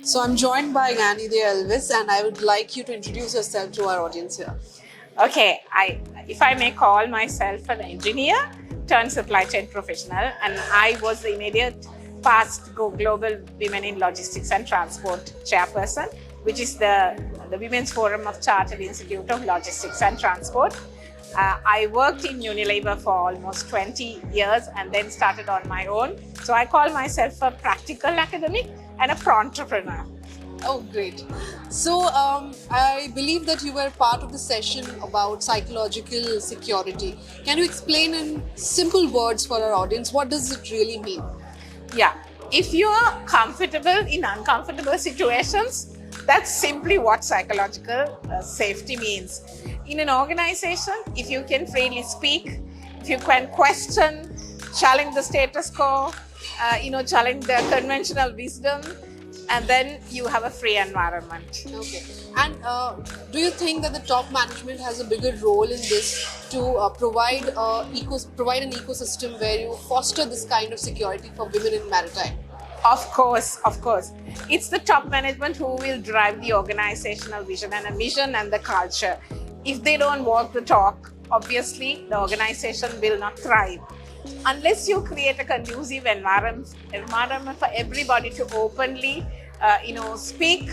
So I'm joined by Gan The Elvis, and I would like you to introduce yourself to our audience here. Okay, if I may call myself an engineer turned supply chain professional, and I was the immediate past Global Women in Logistics and Transport Chairperson, which is the Women's Forum of Chartered Institute of Logistics and Transport. I worked in Unilever for almost 20 years and then started on my own. So I call myself a practical academic and a entrepreneur. Oh, great. So I believe that you were part of the session about psychological security. Can you explain in simple words for our audience, what does it really mean? Yeah, if you are comfortable in uncomfortable situations, that's simply what psychological safety means. In an organization, if you can freely speak, if you can question, challenge the status quo, challenge the conventional wisdom, and then you have a free environment. Okay. And do you think that the top management has a bigger role in this to provide an ecosystem where you foster this kind of security for women in maritime? Of course. It's the top management who will drive the organizational vision and the culture. If they don't walk the talk, obviously the organization will not thrive. Unless you create a conducive environment for everybody to openly speak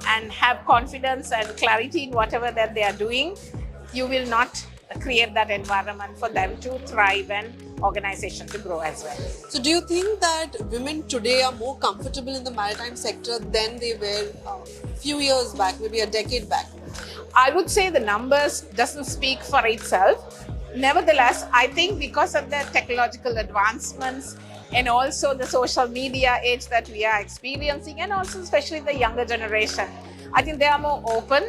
and have confidence and clarity in whatever that they are doing, you will not create that environment for them to thrive and organization to grow as well. So do you think that women today are more comfortable in the maritime sector than they were a few years back, maybe a decade back? I would say the numbers doesn't speak for itself. Nevertheless, I think because of the technological advancements and also the social media age that we are experiencing, and also especially the younger generation, I think they are more open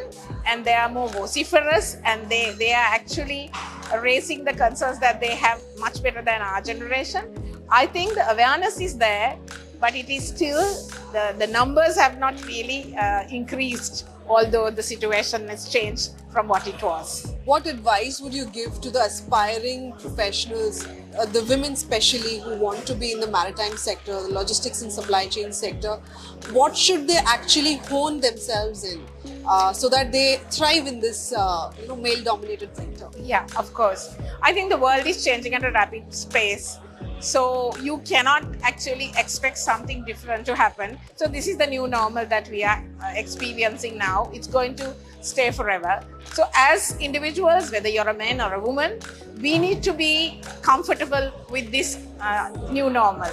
and they are more vociferous, and they are actually raising the concerns that they have much better than our generation. I think the awareness is there, but it is still, the numbers have not really increased, although the situation has changed from what it was. What advice would you give to the aspiring professionals, the women especially, who want to be in the maritime sector, the logistics and supply chain sector? What should they actually hone themselves in so that they thrive in this male-dominated sector? Yeah, of course. I think the world is changing at a rapid pace. So you cannot actually expect something different to happen. So this is the new normal that we are experiencing now. It's going to stay forever. So as individuals, whether you're a man or a woman, we need to be comfortable with this new normal.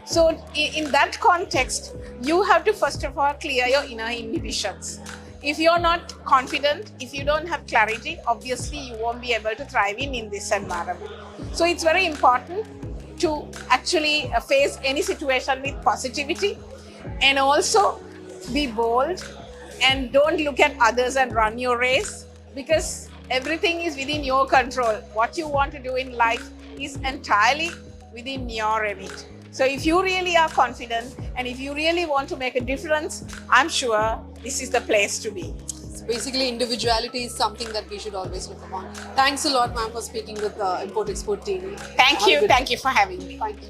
So in that context, you have to first of all clear your inner inhibitions. If you're not confident, if you don't have clarity, obviously you won't be able to thrive in this environment. So it's very important to actually face any situation with positivity, and also be bold and don't look at others and run your race, because everything is within your control. What you want to do in life is entirely within your remit. So if you really are confident and if you really want to make a difference, I'm sure this is the place to be. Basically, individuality is something that we should always look upon. Thanks a lot, ma'am, for speaking with the Import Export team. Thank you for having me. Thank you.